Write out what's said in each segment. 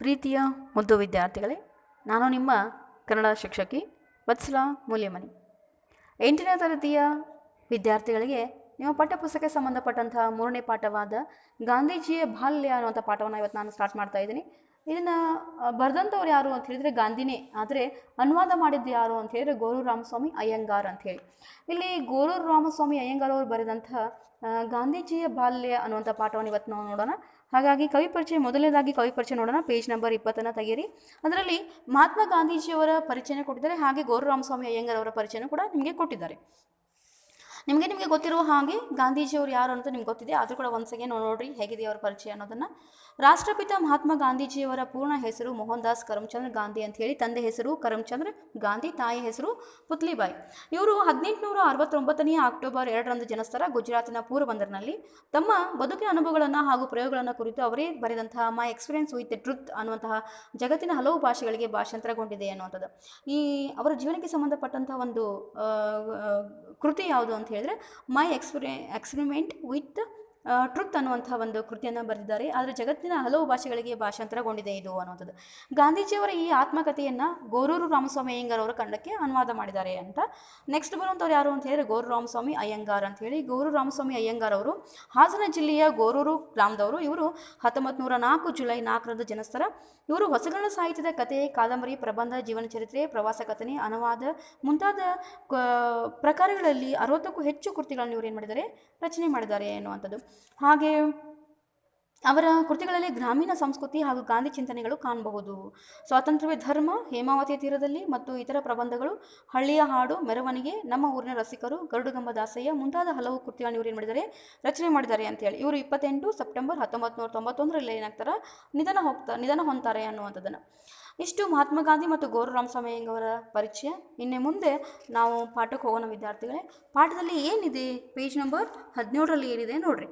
ಪ್ರೀತಿಯ ಮುದ್ದು ವಿದ್ಯಾರ್ಥಿಗಳೇ, ನಾನು ನಿಮ್ಮ ಕನ್ನಡ ಶಿಕ್ಷಕಿ ವತ್ಸಲ ಮೂಲ್ಯಮನಿ. 8ನೇ ತರಗತಿಯ ವಿದ್ಯಾರ್ಥಿಗಳಿಗೆ ನಿಮ್ಮ ಪಠ್ಯಪುಸ್ತಕಕ್ಕೆ ಸಂಬಂಧಪಟ್ಟಂತಹ 3ನೇ ಪಾಠವಾದ ಗಾಂಧೀಜಿಯ ಬಾಲ್ಯ ಅನ್ನುವಂಥ ಪಾಠವನ್ನು ಇವತ್ತು ನಾನು ಸ್ಟಾರ್ಟ್ ಮಾಡ್ತಾ ಇದ್ದೀನಿ. ಇದನ್ನು ಬರೆದಂಥವ್ರು ಯಾರು ಅಂತ ಹೇಳಿದರೆ ಗಾಂಧಿನೇ, ಆದರೆ ಅನುವಾದ ಮಾಡಿದ್ದು ಯಾರು ಅಂತ ಹೇಳಿದರೆ ಗೋರೂರು ರಾಮಸ್ವಾಮಿ ಅಯ್ಯಂಗಾರ್ ಅಂತ ಹೇಳಿ. ಇಲ್ಲಿ ಗೋರೂರು ರಾಮಸ್ವಾಮಿ ಅಯ್ಯಂಗಾರ್ ಅವರು ಬರೆದಂತಹ ಗಾಂಧೀಜಿಯ ಬಾಲ್ಯ ಅನ್ನುವಂಥ ಪಾಠವನ್ನು ಇವತ್ತು ನಾವು ನೋಡೋಣ. ಹಾಗಾಗಿ ಕವಿ ಪರಿಚಯ, ಮೊದಲನೇದಾಗಿ ಕವಿ ಪರಿಚಯ ನೋಡೋಣ. ಪೇಜ್ ನಂಬರ್ 20 ತೆಗೀರಿ. ಅದರಲ್ಲಿ ಮಹಾತ್ಮ ಗಾಂಧೀಜಿಯವರ ಪರಿಚಯನ ಕೊಟ್ಟಿದ್ದಾರೆ, ಹಾಗೆ ಗೋರೂರು ರಾಮಸ್ವಾಮಿ ಅಯ್ಯಂಗಾರ್ ಅವರ ಪರಿಚಯನ ಕೂಡ ನಿಮಗೆ ಕೊಟ್ಟಿದ್ದಾರೆ. ನಿಮಗೆ ಗೊತ್ತಿರುವ ಹಾಗೆ ಗಾಂಧೀಜಿಯವರು ಯಾರು ಅಂತ ನಿಮ್ಗೆ ಗೊತ್ತಿದೆ, ಆದರೂ ಕೂಡ ಒಂದ್ಸಗೆ ನೋಡ್ರಿ ಹೇಗಿದೆ ಅವರ ಪರಿಚಯ ಅನ್ನೋದನ್ನು. ರಾಷ್ಟ್ರಪಿತ ಮಹಾತ್ಮ ಗಾಂಧೀಜಿಯವರ ಪೂರ್ಣ ಹೆಸರು ಮೋಹನ್ ದಾಸ್ ಕರಮ್ಚಂದ್ರ ಗಾಂಧಿ ಅಂತ ಹೇಳಿ. ತಂದೆ ಹೆಸರು ಕರಮ್ಚಂದ್ರ ಗಾಂಧಿ, ತಾಯಿ ಹೆಸರು ಪುತ್ಲಿಬಾಯಿ. ಇವರು 1869 ಅಕ್ಟೋಬರ್ 2ರಂದು ಜನಿಸ್ತಾರ ಗುಜರಾತಿನ ಪೋರಬಂದರ್ನಲ್ಲಿ. ತಮ್ಮ ಬದುಕಿನ ಅನುಭವಗಳನ್ನು ಹಾಗೂ ಪ್ರಯೋಗಗಳನ್ನು ಕುರಿತು ಅವರೇ ಬರೆದಂತಹ ಮೈ ಎಕ್ಸ್ಪೀರಿಯನ್ಸ್ ವಿತ್ ದ ಟ್ರುತ್ ಅನ್ನುವಂತಹ ಜಗತ್ತಿನ ಹಲವು ಭಾಷೆಗಳಿಗೆ ಭಾಷಾಂತರಗೊಂಡಿದೆ ಅನ್ನುವಂಥದ್ದು. ಈ ಅವರ ಜೀವನಕ್ಕೆ ಸಂಬಂಧಪಟ್ಟಂತಹ ಒಂದು ಕೃತಿ ಯಾವುದು ಅಂತ ಹೇಳಿದ್ರೆ ಮೈ ಎಕ್ಸ್ಪೆರಿಮೆಂಟ್ ವಿತ್ ಟ್ರುತ್ ಅನ್ನುವಂಥ ಒಂದು ಕೃತಿಯನ್ನು ಬರೆದಿದ್ದಾರೆ. ಆದರೆ ಜಗತ್ತಿನ ಹಲವು ಭಾಷೆಗಳಿಗೆ ಭಾಷಾಂತರಗೊಂಡಿದೆ ಇದು ಅನ್ನುವಂಥದ್ದು. ಗಾಂಧೀಜಿಯವರ ಈ ಆತ್ಮಕಥೆಯನ್ನು ಗೋರೂರು ರಾಮಸ್ವಾಮಿ ಅಯ್ಯಂಗಾರ್ ಅವರು ಕನ್ನಡಕ್ಕೆ ಅನುವಾದ ಮಾಡಿದ್ದಾರೆ ಅಂತ. ನೆಕ್ಸ್ಟ್ ಬರುವಂಥವ್ರು ಯಾರು ಅಂತ ಹೇಳಿದ್ರೆ ಗೋರೂರು ರಾಮಸ್ವಾಮಿ ಅಯ್ಯಂಗಾರ್ ಅಂತ ಹೇಳಿ. ಗೋರೂರು ರಾಮಸ್ವಾಮಿ ಅಯ್ಯಂಗಾರ್ ಅವರು ಹಾಸನ ಜಿಲ್ಲೆಯ ಗೋರೂರು ಗ್ರಾಮದವರು. ಇವರು 1904 ಜುಲೈ 4ರಂದು ಜನಿಸ್ತಾರ. ಇವರು ಹೊಸಗನ್ನಡ ಸಾಹಿತ್ಯದ ಕಥೆ, ಕಾದಂಬರಿ, ಪ್ರಬಂಧ, ಜೀವನ ಚರಿತ್ರೆ, ಪ್ರವಾಸ ಕಥನೆ, ಅನುವಾದ ಮುಂತಾದ ಪ್ರಕಾರಗಳಲ್ಲಿ 60ಕ್ಕೂ ಹೆಚ್ಚು ಕೃತಿಗಳನ್ನು ಇವರು ಏನು ಮಾಡಿದ್ದಾರೆ, ರಚನೆ ಮಾಡಿದ್ದಾರೆ ಎನ್ನುವಂಥದ್ದು. ಹಾಗೆ ಅವರ ಕೃತಿಗಳಲ್ಲಿ ಗ್ರಾಮೀಣ ಸಂಸ್ಕೃತಿ ಹಾಗೂ ಗಾಂಧಿ ಚಿಂತನೆಗಳು ಕಾಣಬಹುದು. ಸ್ವಾತಂತ್ರ್ಯವೇ ಧರ್ಮ, ಹೇಮಾವತಿಯ ತೀರದಲ್ಲಿ ಮತ್ತು ಇತರ ಪ್ರಬಂಧಗಳು, ಹಳ್ಳಿಯ ಹಾಡು, ಮೆರವಣಿಗೆ, ನಮ್ಮ ಊರಿನ ರಸಿಕರು, ಗರುಡಗಂಬ ದಾಸಯ್ಯ ಮುಂತಾದ ಹಲವು ಕೃತಿಗಳನ್ನು ಇವರು ಏನು ಮಾಡಿದ್ದಾರೆ, ರಚನೆ ಮಾಡಿದ್ದಾರೆ ಅಂತೇಳಿ. ಇವರು 28 ಸೆಪ್ಟೆಂಬರ್ 1991ರಲ್ಲಿ ಏನಾಗ್ತಾರೆ, ನಿಧನ ಹೊಂತಾರೆ ಅನ್ನುವಂಥದ್ದನ್ನು. ಇಷ್ಟು ಮಹಾತ್ಮ ಗಾಂಧಿ ಮತ್ತು ಗೋರೂರು ರಾಮಸ್ವಾಮಿ ಅಯ್ಯಂಗಾರ್ ಅವರ ಪರಿಚಯ. ಇನ್ನೇ ಮುಂದೆ ನಾವು ಪಾಠಕ್ಕೆ ಹೋಗೋಣ ವಿದ್ಯಾರ್ಥಿಗಳೇ. ಪಾಠದಲ್ಲಿ ಏನಿದೆ, ಪೇಜ್ ನಂಬರ್ 17ರಲ್ಲಿ ಏನಿದೆ ನೋಡ್ರಿ.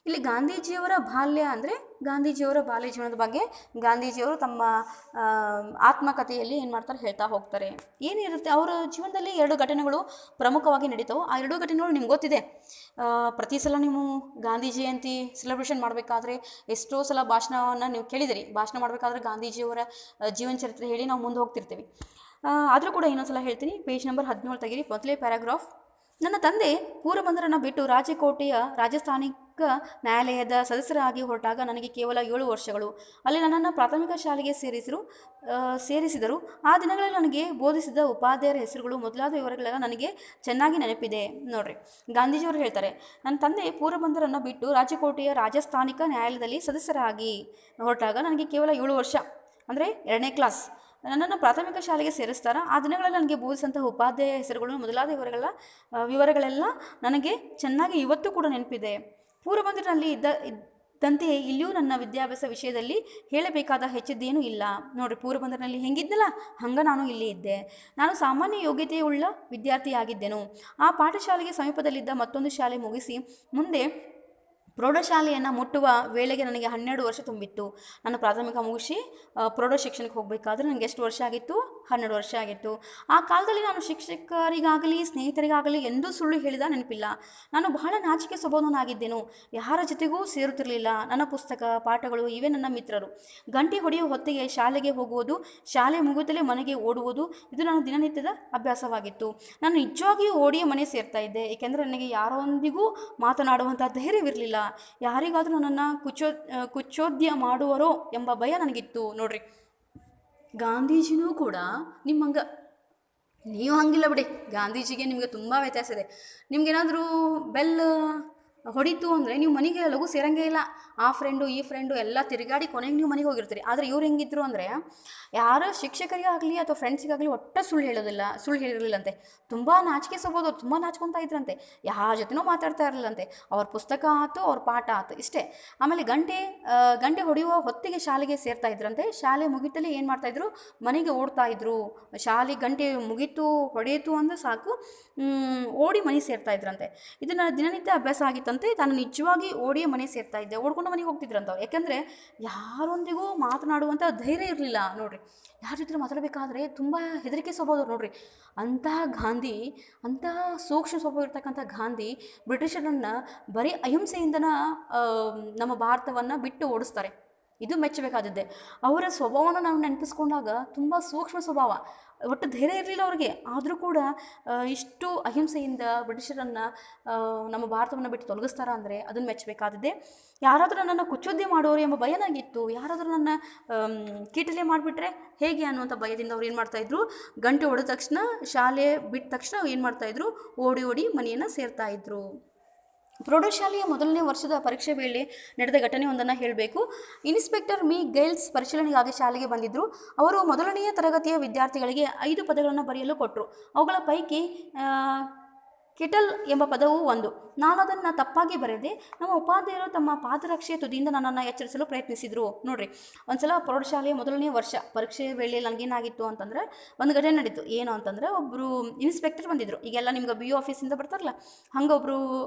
ಇಲ್ಲಿ ಗಾಂಧೀಜಿಯವರ ಬಾಲ್ಯ ಅಂದರೆ ಗಾಂಧೀಜಿಯವರ ಬಾಲ್ಯ ಜೀವನದ ಬಗ್ಗೆ ಗಾಂಧೀಜಿಯವರು ತಮ್ಮ ಆತ್ಮಕಥೆಯಲ್ಲಿ ಏನು ಮಾಡ್ತಾರೆ, ಹೇಳ್ತಾ ಹೋಗ್ತಾರೆ. ಏನಿರುತ್ತೆ ಅವರ ಜೀವನದಲ್ಲಿ 2 ಘಟನೆಗಳು ಪ್ರಮುಖವಾಗಿ ನಡೀತಾವೆ. ಆ 2 ಘಟನೆಗಳು ನಿಮ್ಗೆ ಗೊತ್ತಿದೆ. ಪ್ರತಿ ಸಲ ನೀವು ಗಾಂಧಿ ಜಯಂತಿ ಸೆಲೆಬ್ರೇಷನ್ ಮಾಡಬೇಕಾದ್ರೆ ಎಷ್ಟೋ ಸಲ ಭಾಷಣವನ್ನು ನೀವು ಕೇಳಿದಿರಿ. ಭಾಷಣ ಮಾಡಬೇಕಾದ್ರೆ ಗಾಂಧೀಜಿಯವರ ಜೀವನ ಚರಿತ್ರೆ ಹೇಳಿ ನಾವು ಮುಂದೆ ಹೋಗ್ತಿರ್ತೀವಿ. ಆದರೂ ಕೂಡ ಇನ್ನೊಂದು ಸಲ ಹೇಳ್ತೀನಿ. ಪೇಜ್ ನಂಬರ್ 17 ತೆಗೀರಿ. ಮೊದಲೇ ಪ್ಯಾರಾಗ್ರಾಫ್. ನನ್ನ ತಂದೆ ಪೋರಬಂದರನ್ನು ಬಿಟ್ಟು ರಾಜಕೋಟೆಯ ರಾಜಸ್ಥಾನಿಕ ನ್ಯಾಯಾಲಯದ ಸದಸ್ಯರಾಗಿ ಹೊರಟಾಗ ನನಗೆ ಕೇವಲ 7 ವರ್ಷಗಳು. ಅಲ್ಲಿ ನನ್ನನ್ನು ಪ್ರಾಥಮಿಕ ಶಾಲೆಗೆ ಸೇರಿಸಿದರು. ಆ ದಿನಗಳಲ್ಲಿ ನನಗೆ ಬೋಧಿಸಿದ ಉಪಾಧ್ಯಾಯರ ಹೆಸರುಗಳು ಮೊದಲಾದ ವಿವರಗಳೆಲ್ಲ ನನಗೆ ಚೆನ್ನಾಗಿ ನೆನಪಿದೆ. ನೋಡ್ರಿ, ಗಾಂಧೀಜಿಯವರು ಹೇಳ್ತಾರೆ, ನನ್ನ ತಂದೆ ಪೋರಬಂದರನ್ನು ಬಿಟ್ಟು ರಾಜಕೋಟೆಯ ರಾಜಸ್ಥಾನಿಕ ನ್ಯಾಯಾಲಯದಲ್ಲಿ ಸದಸ್ಯರಾಗಿ ಹೊರಟಾಗ ನನಗೆ ಕೇವಲ 7 ವರ್ಷ, ಅಂದರೆ 2ನೇ ಕ್ಲಾಸ್. ನನ್ನನ್ನು ಪ್ರಾಥಮಿಕ ಶಾಲೆಗೆ ಸೇರಿಸ್ತಾರೆ. ಆ ದಿನಗಳಲ್ಲಿ ನನಗೆ ಬೋಧಿಸಿದಂತಹ ಉಪಾಧ್ಯಾಯ ಹೆಸರುಗಳು ಮೊದಲಾದ ವಿವರಗಳೆಲ್ಲ ನನಗೆ ಚೆನ್ನಾಗಿ ಇವತ್ತು ಕೂಡ ನೆನಪಿದೆ. ಪೋರಬಂದರಿನಲ್ಲಿ ಇದ್ದಂತೆಯೇ ಇಲ್ಲಿಯೂ ನನ್ನ ವಿದ್ಯಾಭ್ಯಾಸ ವಿಷಯದಲ್ಲಿ ಹೇಳಬೇಕಾದ ಹೆಚ್ಚಿದ್ದೇನೂ ಇಲ್ಲ. ನೋಡಿರಿ, ಪೋರಬಂದರಿನಲ್ಲಿ ಹೆಂಗಿದ್ದಲ್ಲ ಹಂಗೆ ನಾನು ಇಲ್ಲಿ ಇದ್ದೆ. ನಾನು ಸಾಮಾನ್ಯ ಯೋಗ್ಯತೆಯುಳ್ಳ ವಿದ್ಯಾರ್ಥಿಯಾಗಿದ್ದೆನು. ಆ ಪಾಠಶಾಲೆಗೆ ಸಮೀಪದಲ್ಲಿದ್ದ ಮತ್ತೊಂದು ಶಾಲೆ ಮುಗಿಸಿ ಮುಂದೆ ಪ್ರೌಢಶಾಲೆಯನ್ನು ಮುಟ್ಟುವ ವೇಳೆಗೆ ನನಗೆ 12 ವರ್ಷ ತುಂಬಿತ್ತು. ನಾನು ಪ್ರಾಥಮಿಕ ಮುಗಿಸಿ ಪ್ರೌಢ ಶಿಕ್ಷಣಕ್ಕೆ ಹೋಗಬೇಕಾದ್ರೆ ನನಗೆ ಎಷ್ಟು ವರ್ಷ ಆಗಿತ್ತು, 12 ವರ್ಷ ಆಗಿತ್ತು. ಆ ಕಾಲದಲ್ಲಿ ನಾನು ಶಿಕ್ಷಕರಿಗಾಗಲಿ ಸ್ನೇಹಿತರಿಗಾಗಲಿ ಎಂದೂ ಸುಳ್ಳು ಹೇಳಿದ ನೆನಪಿಲ್ಲ. ನಾನು ಬಹಳ ನಾಚಿಕೆ ಸ್ವಭಾವನಾಗಿದ್ದೆನು. ಯಾರ ಜೊತೆಗೂ ಸೇರುತ್ತಿರಲಿಲ್ಲ. ನನ್ನ ಪುಸ್ತಕ, ಪಾಠಗಳು ಇವೇ ನನ್ನ ಮಿತ್ರರು. ಗಂಟೆ ಹೊಡೆಯುವ ಹೊತ್ತಿಗೆ ಶಾಲೆಗೆ ಹೋಗುವುದು, ಶಾಲೆ ಮುಗಿಯುತ್ತಲೇ ಮನೆಗೆ ಓಡುವುದು, ಇದು ನನ್ನ ದಿನನಿತ್ಯದ ಅಭ್ಯಾಸವಾಗಿತ್ತು. ನಾನು ನಿಜವಾಗಿಯೂ ಓಡಿಯೇ ಮನೆ ಸೇರ್ತಾ ಇದ್ದೆ, ಏಕೆಂದರೆ ನನಗೆ ಯಾರೊಂದಿಗೂ ಮಾತನಾಡುವಂಥ ಧೈರ್ಯವಿರಲಿಲ್ಲ. ಯಾರಿಗಾದರೂ ನನ್ನನ್ನು ಕುಚೋದ್ಯ ಮಾಡುವರೋ ಎಂಬ ಭಯ ನನಗಿತ್ತು. ನೋಡ್ರಿ, ಗಾಂಧೀಜಿನೂ ಕೂಡ ನಿಮ್ಮಂಗೆ, ನೀವು ಹಂಗಿಲ್ಲ ಬಿಡಿ. ಗಾಂಧೀಜಿಗೆ ನಿಮಗೆ ತುಂಬ ವ್ಯತ್ಯಾಸ ಇದೆ. ನಿಮ್ಗೇನಾದರೂ ಬೆಲ್ ಹೊಡಿತು ಅಂದರೆ ನೀವು ಮನೆಗೆ ಲಘು ಸೇರಂಗೇ ಇಲ್ಲ. ಆ ಫ್ರೆಂಡು ಈ ಫ್ರೆಂಡು ಎಲ್ಲ ತಿರುಗಾಡಿ ಕೊನೆಗೆ ನೀವು ಮನೆಗೆ ಹೋಗಿರ್ತೀರಿ. ಆದರೆ ಇವ್ರು ಹೆಂಗಿದ್ರು ಅಂದರೆ ಯಾರ ಶಿಕ್ಷಕರಿಗಾಗಲಿ ಅಥವಾ ಫ್ರೆಂಡ್ಸಿಗಾಗಲಿ ಸುಳ್ಳು ಹೇಳಿರಲಿಲ್ಲಂತೆ. ತುಂಬ ನಾಚಿಕೆ ಸ್ವಭಾವದವ್ರು, ತುಂಬ ನಾಚ್ಕೊತಾ ಇದ್ರಂತೆ. ಯಾರ ಜೊತೆನೂ ಮಾತಾಡ್ತಾ ಇರಲಿಲ್ಲಂತೆ. ಅವ್ರ ಪುಸ್ತಕ ಆಯ್ತು, ಅವ್ರ ಪಾಠ ಆಯ್ತು, ಇಷ್ಟೇ. ಆಮೇಲೆ ಗಂಟೆ ಹೊಡೆಯುವ ಹೊತ್ತಿಗೆ ಶಾಲೆಗೆ ಸೇರ್ತಾ ಇದ್ರಂತೆ. ಶಾಲೆ ಮುಗಿತಲೇ ಏನು ಮಾಡ್ತಾಯಿದ್ರು, ಮನೆಗೆ ಓಡ್ತಾ ಇದ್ರು. ಶಾಲೆ ಗಂಟೆ ಹೊಡೆಯಿತು ಅಂದರೆ ಸಾಕು, ಓಡಿ ಮನೆ ಸೇರ್ತಾ ಇದ್ರಂತೆ. ಇದು ನನ್ನ ದಿನನಿತ್ಯ ಅಭ್ಯಾಸ ಆಗಿತ್ತು. ತಾನು ನಿಜವಾಗಿ ಓಡಿಯೇ ಮನೆ ಸೇರ್ತಾ ಇದ್ದೆ, ಓಡ್ಕೊಂಡು ಮನೆಗೆ ಹೋಗ್ತಿದ್ರಂತವ್ರು. ಯಾಕೆಂದರೆ ಯಾರೊಂದಿಗೂ ಮಾತನಾಡುವಂಥ ಧೈರ್ಯ ಇರಲಿಲ್ಲ. ನೋಡ್ರಿ, ಯಾರ ಜೊತೆ ಮಾತಾಡಬೇಕಾದ್ರೆ ತುಂಬ ಹೆದರಿಕೆ ಸ್ವಭಾವದವ್ರು. ನೋಡ್ರಿ, ಅಂತಹ ಗಾಂಧಿ, ಅಂತಹ ಸೂಕ್ಷ್ಮ ಸ್ವಭಾವ ಇರ್ತಕ್ಕಂಥ ಗಾಂಧಿ ಬ್ರಿಟಿಷರನ್ನು ಬರೀ ಅಹಿಂಸೆಯಿಂದನ ನಮ್ಮ ಭಾರತವನ್ನು ಬಿಟ್ಟು ಓಡಿಸ್ತಾರೆ. ಇದು ಮೆಚ್ಚಬೇಕಾದದ್ದೇ. ಅವರ ಸ್ವಭಾವನ ನಾವು ನೆನಪಿಸ್ಕೊಂಡಾಗ ತುಂಬ ಸೂಕ್ಷ್ಮ ಸ್ವಭಾವ, ಒಟ್ಟು ಧೈರ್ಯ ಇರಲಿಲ್ಲ ಅವ್ರಿಗೆ. ಆದರೂ ಕೂಡ ಇಷ್ಟು ಅಹಿಂಸೆಯಿಂದ ಬ್ರಿಟಿಷರನ್ನು ನಮ್ಮ ಭಾರತವನ್ನು ಬಿಟ್ಟು ತೊಲಗಿಸ್ತಾರ ಅಂದರೆ ಅದನ್ನು ಮೆಚ್ಚಬೇಕಾದದ್ದೇ. ಯಾರಾದರೂ ನನ್ನನ್ನು ಕುಚ್ಚುದ್ದಿ ಮಾಡೋರು ಎಂಬ ಭಯ ನನಗಿತ್ತು. ಯಾರಾದರೂ ನನ್ನ ಕೀಟಲೆ ಮಾಡಿಬಿಟ್ರೆ ಹೇಗೆ ಅನ್ನುವಂಥ ಭಯದಿಂದ ಅವ್ರು ಏನು ಮಾಡ್ತಾಯಿದ್ರು, ಗಂಟೆ ಹೊಡೆದ ತಕ್ಷಣ, ಶಾಲೆ ಬಿಟ್ಟ ತಕ್ಷಣ ಏನು ಮಾಡ್ತಾಯಿದ್ರು, ಓಡಿ ಓಡಿ ಮನೆಯನ್ನು ಸೇರ್ತಾಯಿದ್ರು. ಪ್ರೌಢಶಾಲೆಯ ಮೊದಲನೇ ವರ್ಷದ ಪರೀಕ್ಷೆ ವೇಳೆ ನಡೆದ ಘಟನೆಯೊಂದನ್ನು ಹೇಳಬೇಕು. ಇನ್ಸ್ಪೆಕ್ಟರ್ ಮಿ ಗೈಲ್ಸ್ ಪರಿಶೀಲನೆಗಾಗಿ ಶಾಲೆಗೆ ಬಂದಿದ್ದರು. ಅವರು ಮೊದಲನೆಯ ತರಗತಿಯ ವಿದ್ಯಾರ್ಥಿಗಳಿಗೆ 5 ಪದಗಳನ್ನು ಬರೆಯಲು ಕೊಟ್ಟರು. ಅವುಗಳ ಪೈಕಿ ಕೆಟಲ್ ಎಂಬ ಪದವು ಒಂದು. ನಾನು ಅದನ್ನು ತಪ್ಪಾಗಿ ಬರೆದೆ. ನಮ್ಮ ಉಪಾಧ್ಯಾಯರು ತಮ್ಮ ಪಾದರಕ್ಷೆಯ ತುದಿಯಿಂದ ನನ್ನನ್ನು ಎಚ್ಚರಿಸಲು ಪ್ರಯತ್ನಿಸಿದರು. ನೋಡಿರಿ, ಒಂದ್ಸಲ ಪ್ರೌಢಶಾಲೆಯ ಮೊದಲನೇ ವರ್ಷ ಪರೀಕ್ಷೆ ವೇಳೆಯಲ್ಲಿ ನನಗೇನಾಗಿತ್ತು ಅಂತಂದರೆ ಒಂದು ಘಟನೆ ನಡೀತು. ಏನು ಅಂತಂದರೆ, ಒಬ್ಬರು ಇನ್ಸ್ಪೆಕ್ಟರ್ ಬಂದಿದ್ದರು. ಈಗೆಲ್ಲ ನಿಮ್ಗೆ BO ಆಫೀಸಿಂದ ಬರ್ತಾರಲ್ಲ, ಹಂಗೆ ಒಬ್ಬರು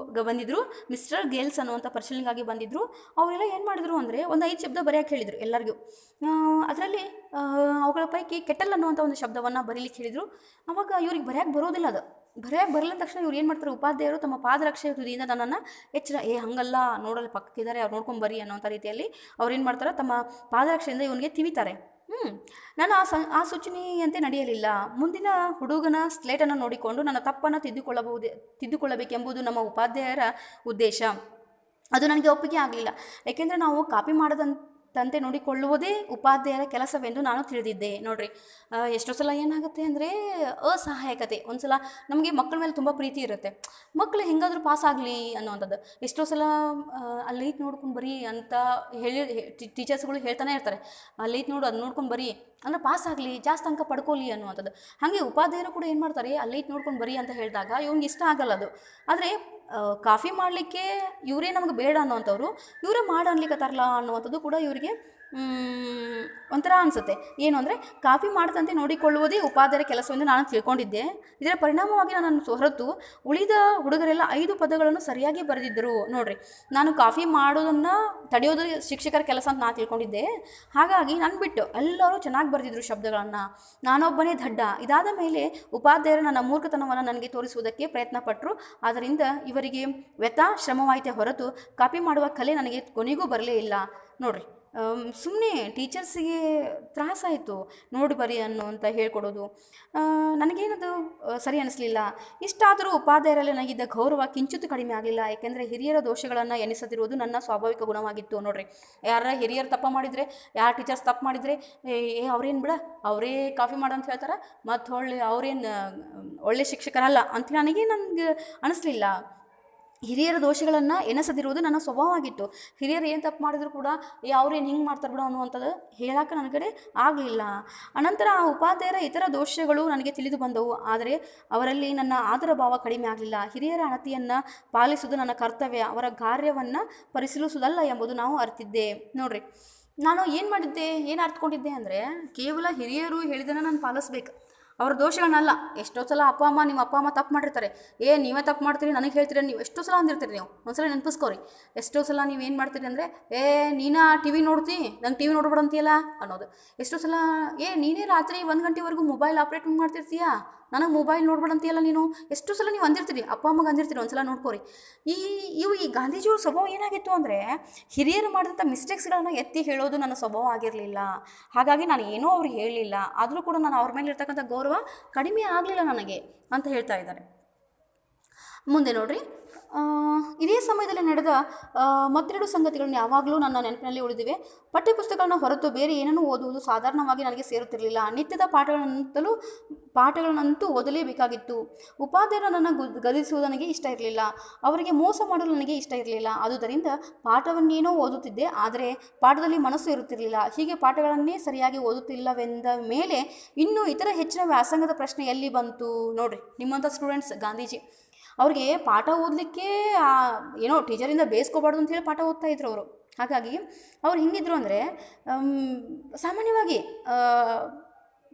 ಬಂದಿದ್ದರು. ಮಿಸ್ಟರ್ ಗೇಲ್ಸ್ ಅನ್ನುವಂಥ ಪರಿಶೀಲನೆಗಾಗಿ ಬಂದಿದ್ದರು. ಅವರೆಲ್ಲ ಏನು ಮಾಡಿದರು ಅಂದರೆ, ಒಂದು 5 ಶಬ್ದ ಬರೆಯೋಕ್ಕೆ ಹೇಳಿದರು ಎಲ್ಲರಿಗೂ. ಅದರಲ್ಲಿ ಅವುಗಳ ಪೈಕಿ ಕೆಟಲ್ ಅನ್ನುವಂಥ ಒಂದು ಶಬ್ದವನ್ನು ಬರೀಲಿಕ್ಕೆ ಹೇಳಿದರು. ಆವಾಗ ಇವ್ರಿಗೆ ಬರೆಯೋಕ್ಕೆ ಬರೋದಿಲ್ಲ. ಅದು ಬರೆಯೋಕ್ಕೆ ಬರಲಿಲ್ಲ ತಕ್ಷಣ ಇವ್ರು ಏನು ಮಾಡ್ತಾರೆ, ಉಪಾಧ್ಯಾಯರು ತಮ್ಮ ಪಾದರಕ್ಷೆಯ ತುದಿಯಿಂದ ನನ್ನನ್ನು ಎಚ್ಚರ, ಹಂಗಲ್ಲ, ನೋಡಲ್ಲಿ ಪಕ್ಕಕ್ಕಿದ್ದಾರೆ, ಅವ್ರು ನೋಡ್ಕೊಂಡು ಬರ್ರಿ ಅನ್ನೋಂಥ ರೀತಿಯಲ್ಲಿ ಅವ್ರು ಏನು ಮಾಡ್ತಾರೆ, ತಮ್ಮ ಪಾದರಕ್ಷೆಯಿಂದ ಇವನಿಗೆ ತಿವಿತಾರೆ. ನಾನು ಆ ಸೂಚನೆಯಂತೆ ನಡೆಯಲಿಲ್ಲ. ಮುಂದಿನ ಹುಡುಗನ ಸ್ಲೇಟನ್ನು ನೋಡಿಕೊಂಡು ನನ್ನ ತಪ್ಪನ್ನು ತಿದ್ದುಕೊಳ್ಳಬೇಕೆಂಬುದು ನಮ್ಮ ಉಪಾಧ್ಯಾಯರ ಉದ್ದೇಶ. ಅದು ನನಗೆ ಒಪ್ಪಿಗೆ ಆಗಲಿಲ್ಲ. ಏಕೆಂದರೆ ನಾವು ಕಾಪಿ ಮಾಡದಂತೆ ನೋಡಿಕೊಳ್ಳುವುದೇ ಉಪಾಧ್ಯಾಯರ ಕೆಲಸವೆಂದು ನಾನು ತಿಳಿದಿದ್ದೆ. ನೋಡಿರಿ, ಎಷ್ಟೋ ಸಲ ಏನಾಗುತ್ತೆ ಅಂದರೆ ಅಸಹಾಯಕತೆ. ಒಂದು ಸಲ ನಮಗೆ ಮಕ್ಕಳ ಮೇಲೆ ತುಂಬ ಪ್ರೀತಿ ಇರುತ್ತೆ, ಮಕ್ಕಳು ಹೆಂಗಾದರೂ ಪಾಸ್ ಆಗಲಿ ಅನ್ನೋವಂಥದ್ದು. ಎಷ್ಟೋ ಸಲ ಅಲ್ಲೈತೆ ನೋಡ್ಕೊಂಡು ಬರೀ ಅಂತ ಹೇಳಿ ಟೀಚರ್ಸ್ಗಳು ಹೇಳ್ತಾನೆ ಇರ್ತಾರೆ, ಅಲ್ಲೈತೆ ನೋಡು, ಅದು ನೋಡ್ಕೊಂಡು ಬರೀ ಅಂದರೆ ಪಾಸ್ ಆಗಲಿ, ಜಾಸ್ತಿ ಅಂಕ ಪಡ್ಕೊಳ್ಳಿ ಅನ್ನುವಂಥದ್ದು. ಹಾಗೆ ಉಪಾಧ್ಯಾಯರು ಕೂಡ ಏನು ಮಾಡ್ತಾರೆ, ಅಲ್ಲೈತೆ ನೋಡ್ಕೊಂಡು ಬರೀ ಅಂತ ಹೇಳಿದಾಗ ಇವ್ನಿಗೆ ಇಷ್ಟ ಆಗಲ್ಲ ಅದು. ಆದರೆ ಕಾಫಿ ಮಾಡಲಿಕ್ಕೆ ಇವರೇ ನಮಗೆ ಬೇಡ ಅನ್ನೋವಂಥವ್ರು ಇವರೇ ಮಾಡಿ ಅನ್ಲಿಕ್ಕತ್ತಾರಲ್ಲ ಅನ್ನುವಂಥದ್ದು ಕೂಡ ಇವರಿಗೆ ಒಂಥರ ಅನಿಸುತ್ತೆ. ಏನು ಅಂದರೆ, ಕಾಫಿ ಮಾಡದಂತೆ ನೋಡಿಕೊಳ್ಳುವುದೇ ಉಪಾಧ್ಯಾಯರ ಕೆಲಸವೆಂದು ನಾನು ತಿಳ್ಕೊಂಡಿದ್ದೆ. ಇದರ ಪರಿಣಾಮವಾಗಿ ನಾನು ಹೊರತು ಉಳಿದ ಹುಡುಗರೆಲ್ಲ 5 ಪದಗಳನ್ನು ಸರಿಯಾಗಿ ಬರೆದಿದ್ದರು. ನೋಡಿರಿ, ನಾನು ಕಾಫಿ ಮಾಡೋದನ್ನು ತಡೆಯೋದು ಶಿಕ್ಷಕರ ಕೆಲಸ ಅಂತ ನಾನು ತಿಳ್ಕೊಂಡಿದ್ದೆ. ಹಾಗಾಗಿ ನಾನು ಬಿಟ್ಟು ಎಲ್ಲರೂ ಚೆನ್ನಾಗಿ ಬರೆದಿದ್ರು ಶಬ್ದಗಳನ್ನು, ನಾನೊಬ್ಬನೇ ದಡ್ಡ. ಇದಾದ ಮೇಲೆ ಉಪಾಧ್ಯಾಯರು ನನ್ನ ಮೂರ್ಖತನವನ್ನು ನನಗೆ ತೋರಿಸುವುದಕ್ಕೆ ಪ್ರಯತ್ನ ಪಟ್ಟರು. ಆದ್ದರಿಂದ ಇವರಿಗೆ ಶ್ರಮವಾಯಿತೆ ಹೊರತು ಕಾಪಿ ಮಾಡುವ ಕಲೆ ನನಗೆ ಕೊನೆಗೂ ಬರಲೇ ಇಲ್ಲ. ನೋಡಿರಿ, ಸುಮ್ಮನೆ ಟೀಚರ್ಸಿಗೆ ತ್ರಾಸಾಯಿತು, ನೋಡಿ ಬರಿ ಅಂತ ಹೇಳ್ಕೊಡೋದು. ನನಗೇನದು ಸರಿ ಅನ್ನಿಸ್ಲಿಲ್ಲ. ಇಷ್ಟಾದರೂ ಉಪಾಧ್ಯಾಯರಲ್ಲಿ ನನಗಿದ್ದ ಗೌರವ ಕಿಂಚಿತ್ತು ಕಡಿಮೆ ಆಗಲಿಲ್ಲ. ಏಕೆಂದರೆ ಹಿರಿಯರ ದೋಷಗಳನ್ನು ಎನಿಸದಿರುವುದು ನನ್ನ ಸ್ವಾಭಾವಿಕ ಗುಣವಾಗಿತ್ತು. ನೋಡಿರಿ, ಯಾರ ಹಿರಿಯರು ತಪ್ಪು ಮಾಡಿದರೆ, ಯಾರ ಟೀಚರ್ಸ್ ತಪ್ಪು ಮಾಡಿದರೆ, ಅವ್ರೇನು ಬಿಡ, ಅವರೇ ಕಾಫಿ ಮಾಡು ಅಂತ ಹೇಳ್ತಾರೆ, ಮತ್ತು ಅವ್ರೇನು ಒಳ್ಳೆ ಶಿಕ್ಷಕರಲ್ಲ ಅಂತ ನನಗೆ ಅನ್ನಿಸ್ಲಿಲ್ಲ. ಹಿರಿಯರ ದೋಷಗಳನ್ನು ಎನಿಸದಿರುವುದು ನನ್ನ ಸ್ವಭಾವವಾಗಿತ್ತು. ಹಿರಿಯರು ಏನು ತಪ್ಪು ಮಾಡಿದ್ರು ಕೂಡ ಅವ್ರೇನು ಹಿಂಗೆ ಮಾಡ್ತಾರೆ ಬಿಡು ಅನ್ನುವಂಥದ್ದು ಹೇಳೋಕೆ ನನ್ನ ಕಡೆ ಆಗಲಿಲ್ಲ. ಅನಂತರ ಆ ಉಪಾಧ್ಯಾಯರ ಇತರ ದೋಷಗಳು ನನಗೆ ತಿಳಿದು ಬಂದವು. ಆದರೆ ಅವರಲ್ಲಿ ನನ್ನ ಆದರ ಭಾವ ಕಡಿಮೆ ಆಗಲಿಲ್ಲ. ಹಿರಿಯರ ಅಣತಿಯನ್ನು ಪಾಲಿಸುವುದು ನನ್ನ ಕರ್ತವ್ಯ, ಅವರ ಕಾರ್ಯವನ್ನು ಪರಿಶೀಲಿಸುವುದಲ್ಲ ಎಂಬುದು ನಾವು ಅರಿತಿದ್ದೆ. ನೋಡಿರಿ, ನಾನು ಏನು ಮಾಡಿದ್ದೆ, ಏನು ಅರ್ಥಕೊಂಡಿದ್ದೆ ಅಂದರೆ, ಕೇವಲ ಹಿರಿಯರು ಹೇಳಿದ್ದನ್ನು ನಾನು ಪಾಲಿಸ್ಬೇಕು, ಅವ್ರ ದೋಷಗಳನ್ನಲ್ಲ. ಎಷ್ಟೋ ಸಲ ನಿಮ್ಮ ಅಪ್ಪ ಅಮ್ಮ ತಪ್ಪು ಮಾಡಿರ್ತಾರೆ, ನೀವೇ ತಪ್ಪು ಮಾಡ್ತೀರಿ ನನಗೆ ಹೇಳ್ತೀರಿ, ನೀವು ಎಷ್ಟೋ ಸಲ ಅಂದಿರ್ತೀರಿ. ನೀವು ಒಂದ್ಸಲ ನೆನಪಿಸ್ಕೋರಿ, ಎಷ್ಟೋ ಸಲ ನೀವು ಏನು ಮಾಡ್ತೀರಿ ಅಂದರೆ, ನೀನು TV ನೋಡ್ತಿ, ನಂಗೆ TV ನೋಡ್ಬೇಡ ಅಂತೀಯಲ್ಲ ಅನ್ನೋದು. ಎಷ್ಟೋ ಸಲ ನೀನೇ ರಾತ್ರಿ 1 ಗಂಟೆವರೆಗೂ ಮೊಬೈಲ್ ಆಪ್ರೇಟ್ ಮಾಡ್ತಿರ್ತೀಯಾ, ನನಗೆ ಮೊಬೈಲ್ ನೋಡ್ಬೇಡ ಅಂತೀಯಲ್ಲ ನೀನು, ಎಷ್ಟು ಸಲ ನೀವು ಅಂದಿರ್ತೀರಿ, ಅಪ್ಪ ಅಮ್ಮಗೆ ಅಂದಿರ್ತೀರಿ. ಒಂದ್ಸಲ ನೋಡ್ಕೋರಿ. ಈ ಗಾಂಧೀಜಿಯವ್ರ ಸ್ವಭಾವ ಏನಾಗಿತ್ತು ಅಂದರೆ, ಹಿರಿಯರು ಮಾಡಿದಂಥ ಮಿಸ್ಟೇಕ್ಸ್ಗಳನ್ನು ಎತ್ತಿ ಹೇಳೋದು ನನ್ನ ಸ್ವಭಾವ ಆಗಿರಲಿಲ್ಲ. ಹಾಗಾಗಿ ನಾನು ಏನೂ ಅವ್ರಿಗೆ ಹೇಳಲಿಲ್ಲ. ಆದರೂ ಕೂಡ ನಾನು ಅವ್ರ ಮೇಲೆ ಇರ್ತಕ್ಕಂಥ ಗೌರವ ಕಡಿಮೆ ಆಗಲಿಲ್ಲ ನನಗೆ ಅಂತ ಹೇಳ್ತಾ ಇದ್ದಾರೆ. ಮುಂದೆ ನೋಡ್ರಿ, ಇದೇ ಸಮಯದಲ್ಲಿ ನಡೆದ ಮತ್ತೆರಡು ಸಂಗತಿಗಳನ್ನ ಯಾವಾಗಲೂ ನನ್ನ ನೆನಪಿನಲ್ಲಿ ಉಳಿದಿವೆ. ಪಠ್ಯಪುಸ್ತಕಗಳನ್ನ ಹೊರತು ಬೇರೆ ಏನನ್ನೂ ಓದುವುದು ಸಾಧಾರಣವಾಗಿ ನನಗೆ ಸೇರುತ್ತಿರಲಿಲ್ಲ. ನಿತ್ಯದ ಪಾಠಗಳನ್ನಂತೂ ಓದಲೇಬೇಕಾಗಿತ್ತು. ಉಪಾಧ್ಯಾಯರು ನನ್ನನ್ನು ಗದರಿಸುವುದು ನನಗೆ ಇಷ್ಟ ಇರಲಿಲ್ಲ. ಅವರಿಗೆ ಮೋಸ ಮಾಡಲು ನನಗೆ ಇಷ್ಟ ಇರಲಿಲ್ಲ. ಆದುದರಿಂದ ಪಾಠವನ್ನೇನೋ ಓದುತ್ತಿದ್ದೆ, ಆದರೆ ಪಾಠದಲ್ಲಿ ಮನಸ್ಸು ಇರುತ್ತಿರಲಿಲ್ಲ. ಹೀಗೆ ಪಾಠಗಳನ್ನೇ ಸರಿಯಾಗಿ ಓದುತ್ತಿಲ್ಲವೆಂದ ಮೇಲೆ ಇನ್ನೂ ಇತರ ಹೆಚ್ಚಿನ ವ್ಯಾಸಂಗದ ಪ್ರಶ್ನೆ ಎಲ್ಲಿ ಬಂತು? ನೋಡಿರಿ, ನಿಮ್ಮಂಥ ಸ್ಟೂಡೆಂಟ್ಸ್ ಗಾಂಧೀಜಿ ಅವ್ರಿಗೆ ಪಾಠ ಓದಲಿಕ್ಕೆ ಏನೋ ಟೀಚರಿಂದ ಬೇಯಿಸ್ಕೋಬಾರ್ದು ಅಂತೇಳಿ ಪಾಠ ಓದ್ತಾ ಇದ್ರು ಅವರು. ಹಾಗಾಗಿ ಅವ್ರು ಹಿಂಗಿದ್ರು ಅಂದರೆ, ಸಾಮಾನ್ಯವಾಗಿ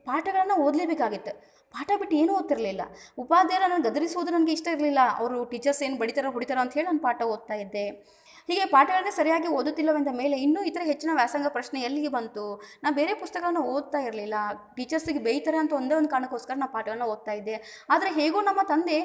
ಪಾಠಗಳನ್ನು ಓದಲೇಬೇಕಾಗಿತ್ತು. ಪಾಠ ಬಿಟ್ಟು ಏನೂ ಓದ್ತಿರಲಿಲ್ಲ. ಉಪಾಧ್ಯಾಯರು ನನಗೆ ಗದರಿಸುವುದು ನನಗೆ ಇಷ್ಟ ಇರಲಿಲ್ಲ. ಅವರು ಟೀಚರ್ಸ್ ಏನು ಬಡಿತಾರೋ ಹೊಡಿತಾರೋ ಅಂತ ಹೇಳಿ ನಾನು ಪಾಠ ಓದ್ತಾ ಇದ್ದೆ. ಹೀಗೆ ಪಾಠಗಳನ್ನೇ ಸರಿಯಾಗಿ ಓದುತ್ತಿಲ್ಲವೆಂದ ಮೇಲೆ ಇನ್ನೂ ಇತರ ಹೆಚ್ಚಿನ ವ್ಯಾಸಂಗ ಪ್ರಶ್ನೆ ಎಲ್ಲಿಗೆ ಬಂತು? ನಾ ಬೇರೆ ಪುಸ್ತಕಗಳನ್ನು ಓದ್ತಾ ಇರಲಿಲ್ಲ. ಟೀಚರ್ಸಿಗೆ ಬೇಯ್ತಾರೆ ಅಂತ ಒಂದೇ ಒಂದು ಕಾರಣಕ್ಕೋಸ್ಕರ ನಾ ಪಾಠಗಳನ್ನ ಓದ್ತಾ ಇದ್ದೆ. ಆದರೆ ಹೇಗೂ ನಮ್ಮ ತಂದೆ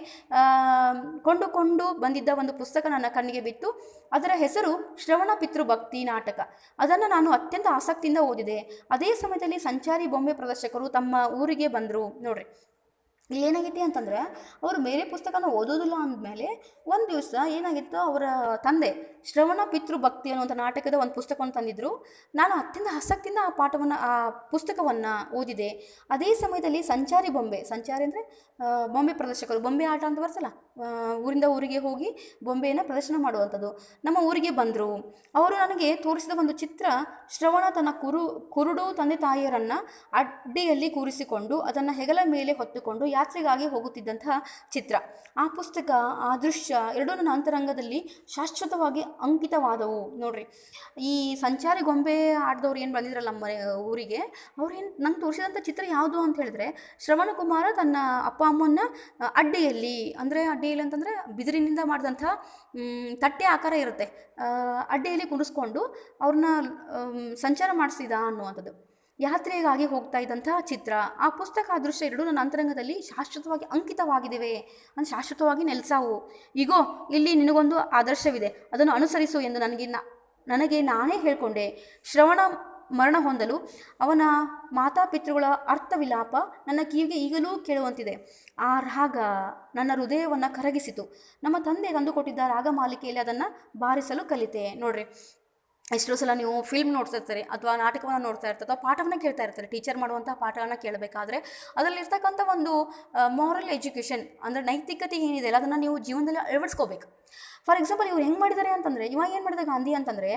ಕೊಂಡುಕೊಂಡು ಬಂದಿದ್ದ ಒಂದು ಪುಸ್ತಕ ನನ್ನ ಕಣ್ಣಿಗೆ ಬಿತ್ತು. ಅದರ ಹೆಸರು ಶ್ರವಣ ಪಿತೃಭಕ್ತಿ ನಾಟಕ. ಅದನ್ನು ನಾನು ಅತ್ಯಂತ ಆಸಕ್ತಿಯಿಂದ ಓದಿದೆ. ಅದೇ ಸಮಯದಲ್ಲಿ ಸಂಚಾರಿ ಬೊಂಬೆ ಪ್ರದರ್ಶಕರು ತಮ್ಮ ಊರಿಗೆ ಬಂದರು. ನೋಡ್ರಿ, ಇಲ್ಲೇನಾಗೈತಿ ಅಂತಂದರೆ, ಅವರು ಬೇರೆ ಪುಸ್ತಕನ ಓದೋದಿಲ್ಲ ಅಂದಮೇಲೆ ಒಂದು ದಿವಸ ಏನಾಗಿತ್ತು, ಅವರ ತಂದೆ ಶ್ರವಣ ಪಿತೃಭಕ್ತಿ ಅನ್ನುವಂಥ ನಾಟಕದ ಒಂದು ಪುಸ್ತಕವನ್ನು ತಂದಿದ್ದರು. ನಾನು ಅತ್ಯಂತ ಆಸಕ್ತಿಯಿಂದ ಆ ಪುಸ್ತಕವನ್ನು ಓದಿದೆ. ಅದೇ ಸಮಯದಲ್ಲಿ ಸಂಚಾರಿ ಅಂದರೆ ಬೊಂಬೆ ಪ್ರದರ್ಶಕರು, ಬೊಂಬೆ ಆಟ ಅಂತ ಬರ್ತಲ್ಲ, ಊರಿಂದ ಊರಿಗೆ ಹೋಗಿ ಬೊಂಬೆಯನ್ನು ಪ್ರದರ್ಶನ ಮಾಡುವಂಥದ್ದು, ನಮ್ಮ ಊರಿಗೆ ಬಂದರು. ಅವರು ನನಗೆ ತೋರಿಸಿದ ಒಂದು ಚಿತ್ರ, ಶ್ರವಣ ತನ್ನ ಕುರುಡು ತಂದೆ ತಾಯಿಯರನ್ನು ಅಡ್ಡಿಯಲ್ಲಿ ಕೂರಿಸಿಕೊಂಡು ಅದನ್ನು ಹೆಗಲ ಮೇಲೆ ಹೊತ್ತುಕೊಂಡು ಯಾತ್ರೆಗಾಗಿ ಹೋಗುತ್ತಿದ್ದಂತಹ ಚಿತ್ರ. ಆ ಪುಸ್ತಕ, ಆ ದೃಶ್ಯ ಎರಡೂ ನನ್ನ ಅಂತರಂಗದಲ್ಲಿ ಶಾಶ್ವತವಾಗಿ ಅಂಕಿತವಾದವು. ನೋಡ್ರಿ, ಈ ಸಂಚಾರಿ ಗೊಂಬೆ ಆಟದವ್ರು ಏನು ಬಂದಿದ್ರಲ್ಲ ನಮ್ಮ ಊರಿಗೆ, ಅವ್ರೇನು ನಂಗೆ ತೋರಿಸಿದಂಥ ಚಿತ್ರ ಯಾವುದು ಅಂತ ಹೇಳಿದ್ರೆ, ಶ್ರವಣಕುಮಾರ ತನ್ನ ಅಪ್ಪ ಅಮ್ಮನ್ನ ಅಡ್ಡಿಯಲ್ಲಿ ಅಂತಂದರೆ ಬಿದಿರಿನಿಂದ ಮಾಡಿದಂಥ ತಟ್ಟೆ ಆಕಾರ ಇರುತ್ತೆ, ಅಡ್ಡಿಯಲ್ಲಿ ಕುಡಿಸ್ಕೊಂಡು ಅವ್ರನ್ನ ಸಂಚಾರ ಮಾಡಿಸಿದ ಅನ್ನುವಂಥದ್ದು, ಯಾತ್ರೆಗಾಗಿ ಹೋಗ್ತಾ ಇದ್ದಂತಹ ಚಿತ್ರ. ಆ ಪುಸ್ತಕ, ಆ ದೃಶ್ಯ ಎರಡೂ ನನ್ನ ಅಂತರಂಗದಲ್ಲಿ ಶಾಶ್ವತವಾಗಿ ಅಂಕಿತವಾಗಿವೆ, ಅಂದರೆ ಶಾಶ್ವತವಾಗಿ ನೆಲೆಸಾವು. ಈಗೋ ಇಲ್ಲಿ ನಿನಗೊಂದು ಆದರ್ಶವಿದೆ, ಅದನ್ನು ಅನುಸರಿಸು ಎಂದು ನನಗೆ ನಾನೇ ಹೇಳಿಕೊಂಡೆ. ಶ್ರವಣ ಮರಣ ಹೊಂದಲು ಅವನ ಮಾತಾಪಿತೃಗಳ ಅರ್ಥವಿಲಾಪ ನನ್ನ ಕಿವಿಗೆ ಈಗಲೂ ಕೇಳುವಂತಿದೆ. ಆ ರಾಗ ನನ್ನ ಹೃದಯವನ್ನು ಕರಗಿಸಿತು. ನಮ್ಮ ತಂದೆ ತಂದುಕೊಟ್ಟಿದ್ದ ರಾಗ ಮಾಲಿಕೆಯಲ್ಲಿ ಅದನ್ನು ಬಾರಿಸಲು ಕಲಿತೆ. ನೋಡ್ರಿ, ಎಷ್ಟೋ ಸಲ ನೀವು ಫಿಲ್ಮ್ ನೋಡ್ತಾ ಇರ್ತಾರೆ, ಅಥವಾ ನಾಟಕವನ್ನು ನೋಡ್ತಾ ಇರ್ತಾರೆ, ಅಥವಾ ಪಾಠವನ್ನು ಕೇಳ್ತಾ ಇರ್ತಾರೆ. ಟೀಚರ್ ಮಾಡುವಂಥ ಪಾಠಗಳನ್ನ ಕೇಳಬೇಕಾದ್ರೆ ಅದರಲ್ಲಿರ್ತಕ್ಕಂಥ ಒಂದು ಮಾರಲ್ ಎಜುಕೇಷನ್, ಅಂದರೆ ನೈತಿಕತೆ ಏನಿದೆ ಅಲ್ಲ, ಅದನ್ನು ನೀವು ಜೀವನದಲ್ಲಿ ಅಳವಡಿಸ್ಕೋಬೇಕು. ಫಾರ್ ಎಕ್ಸಾಂಪಲ್, ಇವ್ರು ಹೆಂಗೆ ಮಾಡಿದ್ದಾರೆ ಅಂತಂದರೆ, ಇವಾಗ ಏನು ಮಾಡಿದ ಗಾಂಧಿ ಅಂತಂದರೆ,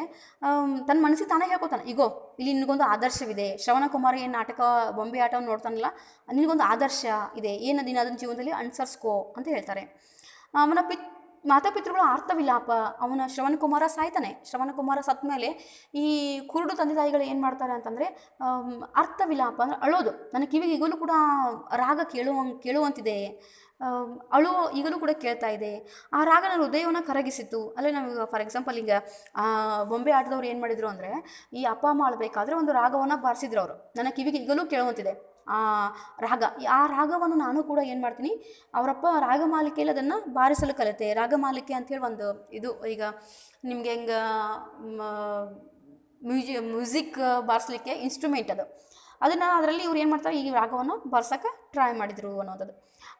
ತನ್ನ ಮನಸ್ಸಿಗೆ ತಾನೇ ಹೇಳ್ಕೊತಾನೆ, ಈಗೋ ಇಲ್ಲಿ ನಿನಗೊಂದು ಆದರ್ಶವಿದೆ. ಶ್ರವಣಕುಮಾರ ಏನು ನಾಟಕ ಬೊಂಬೆ ಆಟವನ್ನು ನೋಡ್ತಾನಲ್ಲ, ನಿನಗೊಂದು ಆದರ್ಶ ಇದೆ, ಏನದಿನ ಅದನ್ನು ಜೀವನದಲ್ಲಿ ಅನುಸರಿಸ್ಕೋ ಅಂತ ಹೇಳ್ತಾರೆ. ಅವನ ಮಾತಾಪಿತೃಗಳ ಅರ್ಥವಿಲಾಪ, ಅವನ ಶ್ರವಣಕುಮಾರ ಸಾಯ್ತಾನೆ. ಶ್ರವಣಕುಮಾರ ಸತ್ತ ಮೇಲೆ ಈ ಕುರುಡು ತಂದೆ ತಾಯಿಗಳು ಏನು ಮಾಡ್ತಾರೆ ಅಂತಂದರೆ, ಅರ್ಥವಿಲಾಪ ಅಂದರೆ ಅಳೋದು. ನನ್ನ ಕಿವಿಗೆ ಈಗಲೂ ಕೂಡ ರಾಗ ಕೇಳುವಂತಿದೆ, ಈಗಲೂ ಕೂಡ ಕೇಳ್ತಾ ಇದೆ. ಆ ರಾಗ ನನ್ನ ಹೃದಯವನ್ನು ಕರಗಿಸಿತು. ಅಲ್ಲೇ ನಾವು ಫಾರ್ ಎಕ್ಸಾಂಪಲ್ ಈಗ ಬೊಂಬೆ ಆಟದವ್ರು ಏನು ಮಾಡಿದರು ಅಂದರೆ, ಈ ಅಪ್ಪ ಅಮ್ಮ ಆಳಬೇಕಾದ್ರೆ ಒಂದು ರಾಗವನ್ನು ಬಾರಿಸಿದ್ರು ಅವರು. ನನ್ನ ಕಿವಿಗೆ ಈಗಲೂ ಕೇಳುವಂತಿದೆ ಆ ರಾಗ. ಆ ರಾಗವನ್ನು ನಾನು ಕೂಡ ಏನು ಮಾಡ್ತೀನಿ, ಅವರಪ್ಪ ರಾಗಮಾಲಿಕೆಯಲ್ಲಿ ಅದನ್ನು ಬಾರಿಸಲು ಕಲಿತೆ. ರಾಗಮಾಲಿಕೆ ಅಂಥೇಳಿ ಒಂದು ಇದು, ಈಗ ನಿಮಗೆ ಹೆಂಗೆ ಮ್ಯೂಸಿಕ್ ಬಾರಿಸಲಿಕ್ಕೆ ಇನ್ಸ್ಟ್ರೂಮೆಂಟ್ ಅದರಲ್ಲಿ ಇವ್ರು ಏನು ಮಾಡ್ತಾರೆ, ಈ ರಾಗವನ್ನು ಬಾರ್ಸೋಕ್ಕೆ ಟ್ರೈ ಮಾಡಿದರು ಅನ್ನೋದು.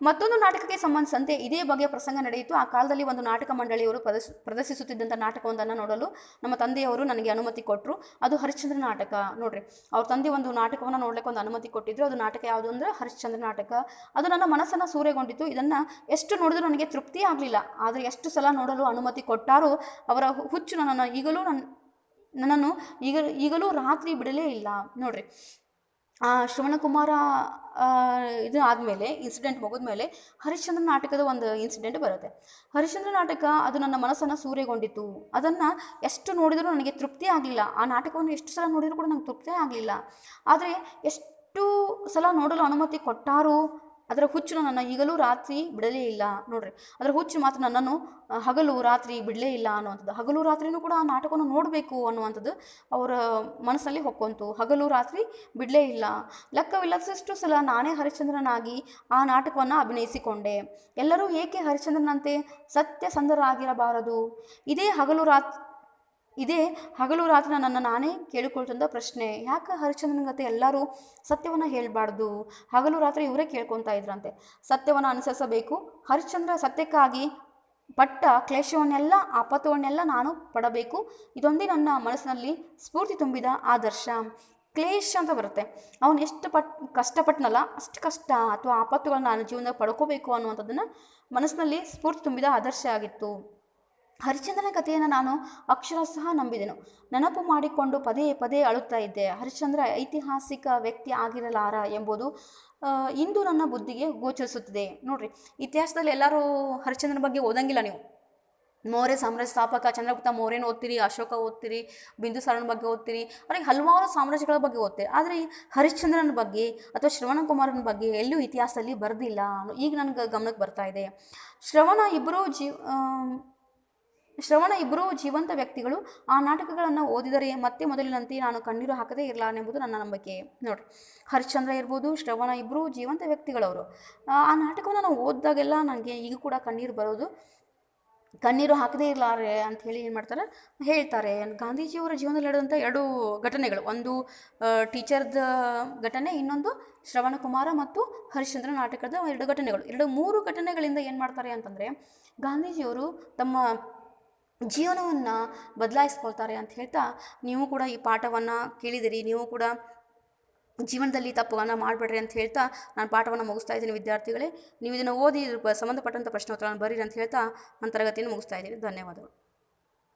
ಮತ್ತೊಂದು ನಾಟಕಕ್ಕೆ ಸಂಬಂಧಿಸಿದಂತೆ ಇದೇ ಬಗೆಯ ಪ್ರಸಂಗ ನಡೆಯಿತು. ಆ ಕಾಲದಲ್ಲಿ ಒಂದು ನಾಟಕ ಮಂಡಳಿಯವರು ಪ್ರದರ್ಶಿಸುತ್ತಿದ್ದಂಥ ನಾಟಕವೊಂದನ್ನು ನೋಡಲು ನಮ್ಮ ತಂದೆಯವರು ನನಗೆ ಅನುಮತಿ ಕೊಟ್ಟರು. ಅದು ಹರಿಶ್ಚಂದ್ರ ನಾಟಕ. ನೋಡ್ರಿ, ಅವ್ರ ತಂದೆ ಒಂದು ನಾಟಕವನ್ನು ನೋಡ್ಲಿಕ್ಕೆ ಒಂದು ಅನುಮತಿ ಕೊಟ್ಟಿದ್ರು. ಅದು ನಾಟಕ ಯಾವುದು ಅಂದರೆ ಹರಿಶ್ಚಂದ್ರ ನಾಟಕ. ಅದು ನನ್ನ ಮನಸ್ಸನ್ನು ಸೂರೆಗೊಂಡಿತ್ತು. ಇದನ್ನು ಎಷ್ಟು ನೋಡಿದ್ರೂ ನನಗೆ ತೃಪ್ತಿ ಆಗಲಿಲ್ಲ. ಆದರೆ ಎಷ್ಟು ಸಲ ನೋಡಲು ಅನುಮತಿ ಕೊಟ್ಟಾರೂ ಅವರ ಹುಚ್ಚು ನನ್ನನ್ನು ಈಗಲೂ ರಾತ್ರಿ ಬಿಡಲೇ ಇಲ್ಲ. ನೋಡ್ರಿ, ಶ್ರವಣಕುಮಾರ ಇದು ಆದಮೇಲೆ, ಇನ್ಸಿಡೆಂಟ್ ಮುಗಿದ್ಮೇಲೆ ಹರಿಶ್ಚಂದ್ರ ನಾಟಕದ ಒಂದು ಇನ್ಸಿಡೆಂಟ್ ಬರುತ್ತೆ. ಹರಿಶ್ಚಂದ್ರ ನಾಟಕ ಅದು ನನ್ನ ಮನಸ್ಸನ್ನು ಸೂರೆಗೊಂಡಿತು. ಅದನ್ನು ಎಷ್ಟು ನೋಡಿದರೂ ನನಗೆ ತೃಪ್ತಿ ಆಗಲಿಲ್ಲ. ಆ ನಾಟಕವನ್ನು ಎಷ್ಟು ಸಲ ನೋಡಿದರೂ ಕೂಡ ನನಗೆ ತೃಪ್ತಿ ಆಗಲಿಲ್ಲ. ಆದರೆ ಎಷ್ಟು ಸಲ ನೋಡಲು ಅನುಮತಿ ಕೊಟ್ಟಾರೂ ಅದರ ಹುಚ್ಚು ನನ್ನನ್ನು ಈಗಲೂ ರಾತ್ರಿ ಬಿಡಲೇ ಇಲ್ಲ. ನೋಡ್ರಿ, ಅದರ ಹುಚ್ಚು ಮಾತ್ರ ನನ್ನನ್ನು ಹಗಲು ರಾತ್ರಿ ಬಿಡಲೇ ಇಲ್ಲ ಅನ್ನುವಂಥದ್ದು. ಹಗಲು ರಾತ್ರಿನೂ ಕೂಡ ಆ ನಾಟಕವನ್ನು ನೋಡಬೇಕು ಅನ್ನುವಂಥದ್ದು ಅವರ ಮನಸ್ಸಲ್ಲಿ ಹೊಕ್ಕೊಂತು. ಹಗಲು ರಾತ್ರಿ ಬಿಡಲೇ ಇಲ್ಲ. ಲೆಕ್ಕವಿಲ್ಲದಷ್ಟು ಸಲ ನಾನೇ ಹರಿಶ್ಚಂದ್ರನಾಗಿ ಆ ನಾಟಕವನ್ನು ಅಭಿನಯಿಸಿಕೊಂಡೆ. ಎಲ್ಲರೂ ಏಕೆ ಹರಿಶ್ಚಂದ್ರನಂತೆ ಸತ್ಯಸಂಧರಾಗಿರಬಾರದು? ಇದೇ ಹಗಲು ರಾತ್ರಿ ನನ್ನನ್ನು ನಾನೇ ಕೇಳಿಕೊಳ್ತಂದ ಪ್ರಶ್ನೆ. ಯಾಕೆ ಹರಿಶ್ಚಂದ್ರನ ಗತೆ ಎಲ್ಲರೂ ಸತ್ಯವನ್ನು ಹೇಳಬಾರ್ದು? ಹಗಲು ರಾತ್ರಿ ಇವರೇ ಕೇಳ್ಕೊತಾ ಇದ್ರಂತೆ. ಸತ್ಯವನ್ನು ಅನುಸರಿಸಬೇಕು. ಹರಿಶ್ಚಂದ್ರ ಸತ್ಯಕ್ಕಾಗಿ ಪಟ್ಟ ಕ್ಲೇಶವನ್ನೆಲ್ಲ, ಆಪತ್ತುವನ್ನೆಲ್ಲ ನಾನು ಪಡಬೇಕು. ಇದೊಂದೇ ನನ್ನ ಮನಸ್ಸಿನಲ್ಲಿ ಸ್ಫೂರ್ತಿ ತುಂಬಿದ ಆದರ್ಶ. ಕ್ಲೇಶ ಅಂತ ಬರುತ್ತೆ, ಅವನು ಎಷ್ಟು ಕಷ್ಟಪಟ್ಟನಲ್ಲ ಅಷ್ಟು ಕಷ್ಟ ಅಥವಾ ಆಪತ್ತುಗಳನ್ನ ನಾನು ಜೀವನದಲ್ಲಿ ಪಡ್ಕೋಬೇಕು ಅನ್ನುವಂಥದ್ದನ್ನು ಮನಸ್ಸಿನಲ್ಲಿ ಸ್ಫೂರ್ತಿ ತುಂಬಿದ ಆದರ್ಶ ಆಗಿತ್ತು. ಹರಿಶ್ಚಂದ್ರನ ಕಥೆಯನ್ನು ನಾನು ಅಕ್ಷರಶಃ ನಂಬಿದೆನು. ನೆನಪು ಮಾಡಿಕೊಂಡು ಪದೇ ಪದೇ ಅಳುತ್ತಾ ಇದ್ದೆ. ಹರಿಶ್ಚಂದ್ರ ಐತಿಹಾಸಿಕ ವ್ಯಕ್ತಿ ಆಗಿರಲಾರ ಎಂಬುದು ಇಂದು ನನ್ನ ಬುದ್ಧಿಗೆ ಗೋಚರಿಸುತ್ತದೆ. ನೋಡ್ರಿ, ಇತಿಹಾಸದಲ್ಲಿ ಎಲ್ಲರೂ ಹರಿಶ್ಚಂದ್ರನ ಬಗ್ಗೆ ಓದಂಗಿಲ್ಲ. ನೀವು ಮೌರ್ಯ ಸಾಮ್ರಾಜ್ಯ ಸ್ಥಾಪಕ ಚಂದ್ರಗುಪ್ತ ಮೌರ್ಯನ ಓದ್ತೀರಿ, ಅಶೋಕ ಓದ್ತೀರಿ, ಬಿಂದುಸಾರನ ಬಗ್ಗೆ ಓದ್ತೀರಿ, ಅವರಿಗೆ ಹಲವಾರು ಸಾಮ್ರಾಜ್ಯಗಳ ಬಗ್ಗೆ ಓದ್ತೀರಿ. ಆದರೆ ಹರಿಶ್ಚಂದ್ರನ ಬಗ್ಗೆ ಅಥವಾ ಶ್ರವಣಕುಮಾರನ ಬಗ್ಗೆ ಎಲ್ಲೂ ಇತಿಹಾಸದಲ್ಲಿ ಬರೆದಿಲ್ಲ. ಈಗ ನನಗೆ ಗಮನಕ್ಕೆ ಬರ್ತಾ ಇದೆ. ಶ್ರವಣ ಇಬ್ಬರೂ ಶ್ರವಣ ಇಬ್ಬರೂ ಜೀವಂತ ವ್ಯಕ್ತಿಗಳು. ಆ ನಾಟಕಗಳನ್ನು ಓದಿದರೆ ಮತ್ತೆ ಮೊದಲಿನಂತೆ ನಾನು ಕಣ್ಣೀರು ಹಾಕದೇ ಇರಲಾರೆಂಬುದು ನನ್ನ ನಂಬಿಕೆ. ನೋಡಿರಿ, ಹರಿಶ್ಚಂದ್ರ ಇರ್ಬೋದು, ಶ್ರವಣ ಇಬ್ಬರೂ ಜೀವಂತ ವ್ಯಕ್ತಿಗಳವರು. ಆ ನಾಟಕವನ್ನು ನಾವು ಓದಿದಾಗೆಲ್ಲ ನನಗೆ ಈಗ ಕೂಡ ಕಣ್ಣೀರು ಬರೋದು. ಕಣ್ಣೀರು ಹಾಕದೇ ಇರಲಾರೆ ಅಂಥೇಳಿ ಏನು ಮಾಡ್ತಾರೆ ಹೇಳ್ತಾರೆ. ಗಾಂಧೀಜಿಯವರ ಜೀವನದಲ್ಲಿ ನಡೆದಂಥ 2 ಘಟನೆಗಳು, ಒಂದು ಟೀಚರ್ದ ಘಟನೆ, ಇನ್ನೊಂದು ಶ್ರವಣಕುಮಾರ ಮತ್ತು ಹರಿಶ್ಚಂದ್ರ ನಾಟಕದ 2 ಘಟನೆಗಳು. 3 ಘಟನೆಗಳಿಂದ ಏನು ಮಾಡ್ತಾರೆ ಅಂತಂದರೆ ಗಾಂಧೀಜಿಯವರು ತಮ್ಮ ಜೀವನವನ್ನು ಬದಲಾಯಿಸ್ಕೊಳ್ತಾರೆ ಅಂತ ಹೇಳ್ತಾ, ನೀವು ಕೂಡ ಈ ಪಾಠವನ್ನು ಕೇಳಿದಿರಿ, ನೀವು ಕೂಡ ಜೀವನದಲ್ಲಿ ತಪ್ಪನ್ನು ಮಾಡಬೇಡ್ರಿ ಅಂತ ಹೇಳ್ತಾ ನಾನು ಪಾಠವನ್ನು ಮುಗಿಸ್ತಾ ಇದ್ದೀನಿ. ವಿದ್ಯಾರ್ಥಿಗಳೇ, ನೀವು ಇದನ್ನು ಓದಿ ಸಂಬಂಧಪಟ್ಟಂಥ ಪ್ರಶ್ನೋತ್ತರಗಳನ್ನು ಬರೀರಿ ಅಂತ ಹೇಳ್ತಾ ನನ್ನ ತರಗತಿಯನ್ನು ಮುಗಿಸ್ತಾ ಇದ್ದೀನಿ. ಧನ್ಯವಾದಗಳು.